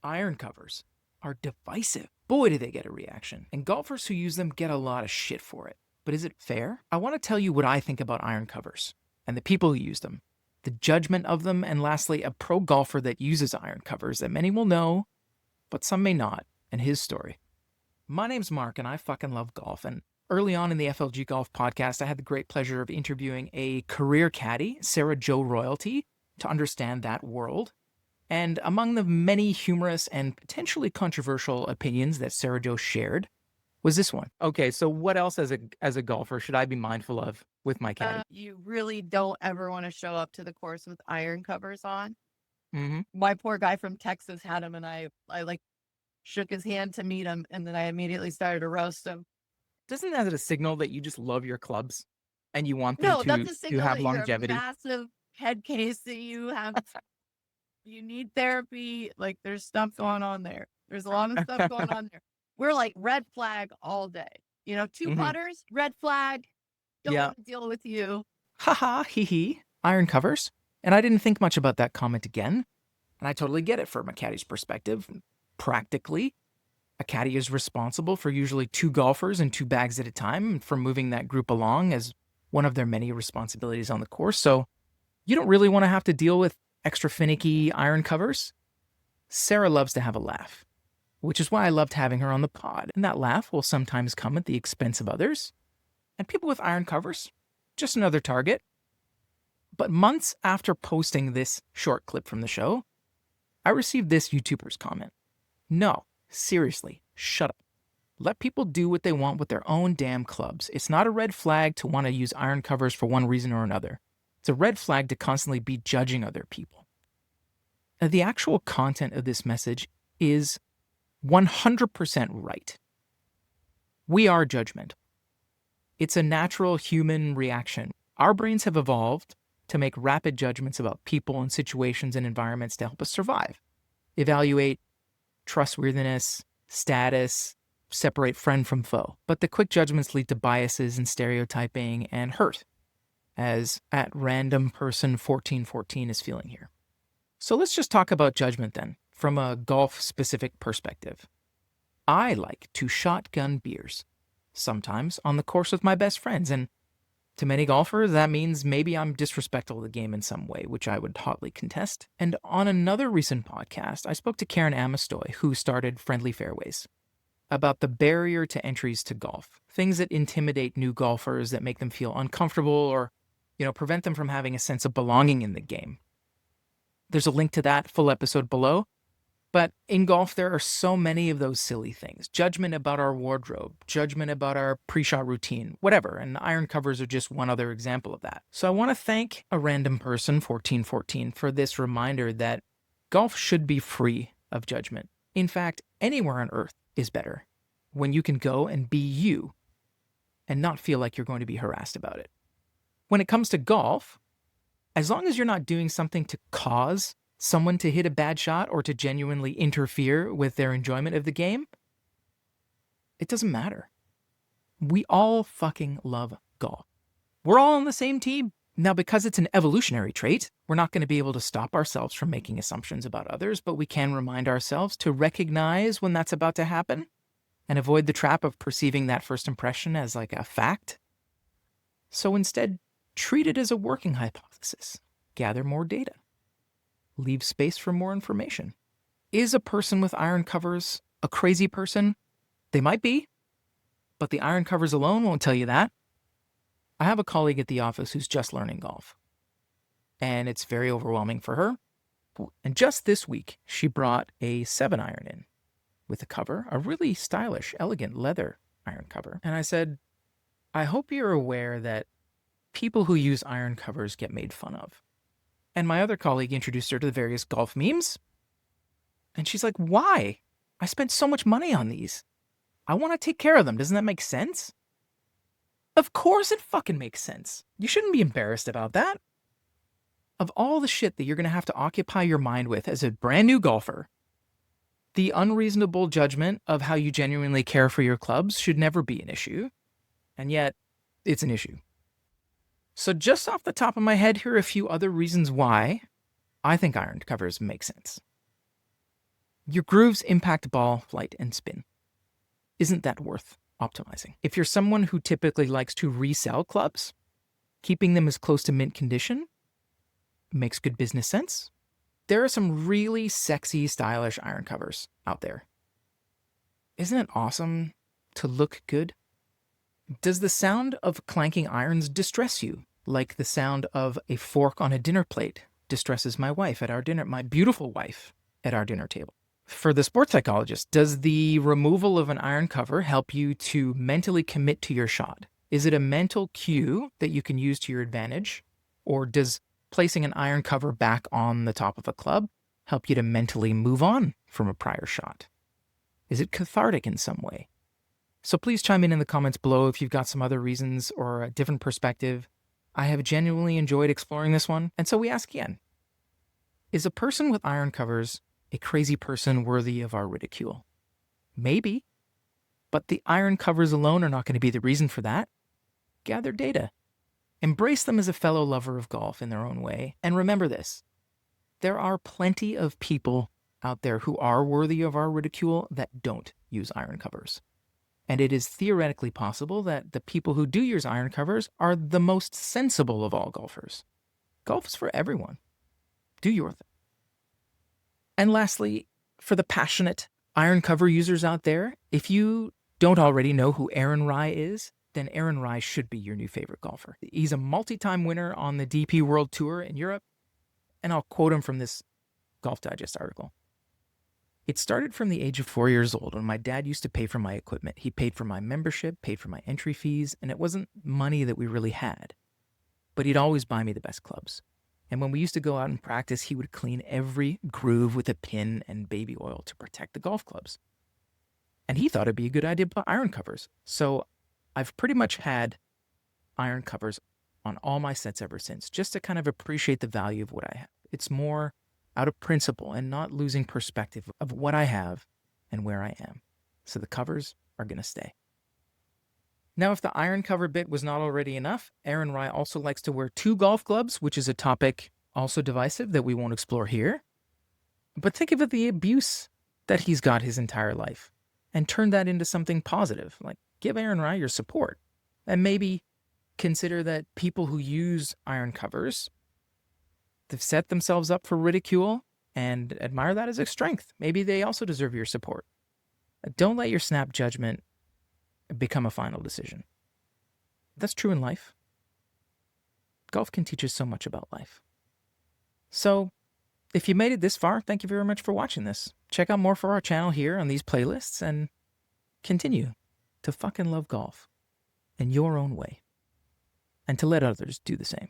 Iron covers are divisive. Boy, do they get a reaction. And golfers who use them get a lot of shit for it. But is it fair? I want to tell you what I think about iron covers and the people who use them, the judgment of them, and lastly, a pro golfer that uses iron covers that many will know, but some may not, and his story. My name's Mark, and I fucking love golf. And early on in the FLG Golf podcast, I had the great pleasure of interviewing a career caddy, Sarah Jo Royalty, to understand that world. And among the many humorous and potentially controversial opinions that Sarah Jo shared was this one. Okay, so what else as a golfer should I be mindful of with my caddy? You really don't ever want to show up to the course with iron covers on. Mm-hmm. My poor guy from Texas had them, and I like shook his hand to meet him, and then I immediately started to roast him. Isn't that a signal that you just love your clubs and you want them No, that's to a signal have that you're a longevity? massive head case, that you have, you need therapy. Like, there's stuff going on there. There's a lot of stuff going on there. We're like red flag all day. You know, two Mhm. putters, red flag. Don't Yeah. want to deal with you. Haha, hee hee. Iron covers. And I didn't think much about that comment again. And I totally get it from a caddy's perspective. Practically, a caddy is responsible for usually 2 golfers and 2 bags at a time and for moving that group along as one of their many responsibilities on the course. So you don't really want to have to deal with extra finicky iron covers. Sarah loves to have a laugh, which is why I loved having her on the pod. And that laugh will sometimes come at the expense of others. And people with iron covers, just another target. But months after posting this short clip from the show, I received this YouTuber's comment. No, seriously, shut up. Let people do what they want with their own damn clubs. It's not a red flag to want to use iron covers for one reason or another. It's a red flag to constantly be judging other people. Now, the actual content of this message is 100% right. We are judgmental. It's a natural human reaction. Our brains have evolved to make rapid judgments about people and situations and environments to help us survive, evaluate trustworthiness, status, separate friend from foe. But the quick judgments lead to biases and stereotyping and hurt, as at random person 1414 is feeling here. So let's just talk about judgment then, from a golf-specific perspective. I like to shotgun beers, sometimes on the course with my best friends, and to many golfers, that means maybe I'm disrespectful of the game in some way, which I would hotly contest. And on another recent podcast, I spoke to Karen Amistoy, who started Friendly Fairways, about the barrier to entries to golf, things that intimidate new golfers that make them feel uncomfortable or, prevent them from having a sense of belonging in the game. There's a link to that full episode below. But in golf, there are so many of those silly things. Judgment about our wardrobe, judgment about our pre-shot routine, whatever. And iron covers are just one other example of that. So I want to thank a random person, 1414, for this reminder that golf should be free of judgment. In fact, anywhere on earth is better when you can go and be you and not feel like you're going to be harassed about it. When it comes to golf, as long as you're not doing something to cause someone to hit a bad shot or to genuinely interfere with their enjoyment of the game, it doesn't matter. We all fucking love golf. We're all on the same team. Now, because it's an evolutionary trait, we're not going to be able to stop ourselves from making assumptions about others, but we can remind ourselves to recognize when that's about to happen and avoid the trap of perceiving that first impression as like a fact. So instead, treat it as a working hypothesis. Gather more data. Leave space for more information. Is a person with iron covers a crazy person? They might be, but the iron covers alone won't tell you that. I have a colleague at the office who's just learning golf, and it's very overwhelming for her. And just this week, she brought a 7-iron in with a cover, a really stylish, elegant leather iron cover. And I said, I hope you're aware that people who use iron covers get made fun of. And my other colleague introduced her to the various golf memes. And she's like, why? I spent so much money on these. I want to take care of them. Doesn't that make sense? Of course it fucking makes sense. You shouldn't be embarrassed about that. Of all the shit that you're going to have to occupy your mind with as a brand new golfer, the unreasonable judgment of how you genuinely care for your clubs should never be an issue. And yet, it's an issue. So just off the top of my head, here are a few other reasons why I think iron covers make sense. Your grooves impact ball flight and spin. Isn't that worth optimizing? If you're someone who typically likes to resell clubs, keeping them as close to mint condition makes good business sense. There are some really sexy, stylish iron covers out there. Isn't it awesome to look good? Does the sound of clanking irons distress you, like the sound of a fork on a dinner plate distresses my wife at our dinner, my beautiful wife at our dinner table? For the sports psychologist, does the removal of an iron cover help you to mentally commit to your shot? Is it a mental cue that you can use to your advantage? Or does placing an iron cover back on the top of a club help you to mentally move on from a prior shot? Is it cathartic in some way? So please chime in the comments below if you've got some other reasons or a different perspective. I have genuinely enjoyed exploring this one, and so we ask again. Is a person with iron covers a crazy person worthy of our ridicule? Maybe, but the iron covers alone are not going to be the reason for that. Gather data. Embrace them as a fellow lover of golf in their own way, and remember this. There are plenty of people out there who are worthy of our ridicule that don't use iron covers. And it is theoretically possible that the people who do use iron covers are the most sensible of all golfers. Golf is for everyone. Do your thing. And lastly, for the passionate iron cover users out there, if you don't already know who Aaron Rai is, then Aaron Rai should be your new favorite golfer. He's a multi-time winner on the DP World Tour in Europe, and I'll quote him from this Golf Digest article. It started from the age of 4 years old when my dad used to pay for my equipment. He paid for my membership, paid for my entry fees, and it wasn't money that we really had. But he'd always buy me the best clubs. And when we used to go out and practice, he would clean every groove with a pin and baby oil to protect the golf clubs. And he thought it'd be a good idea to put iron covers. So I've pretty much had iron covers on all my sets ever since, just to kind of appreciate the value of what I have. It's more out of principle and not losing perspective of what I have and where I am. So the covers are going to stay. Now, if the iron cover bit was not already enough, Aaron Rai also likes to wear 2 golf clubs, which is a topic also divisive that we won't explore here. But think of the abuse that he's got his entire life and turn that into something positive. Like, give Aaron Rai your support and maybe consider that people who use iron covers, they've set themselves up for ridicule and admire that as a strength. Maybe they also deserve your support. Don't let your snap judgment become a final decision. That's true in life. Golf can teach us so much about life. So, if you made it this far, thank you very much for watching this. Check out more for our channel here on these playlists and continue to fucking love golf in your own way and to let others do the same.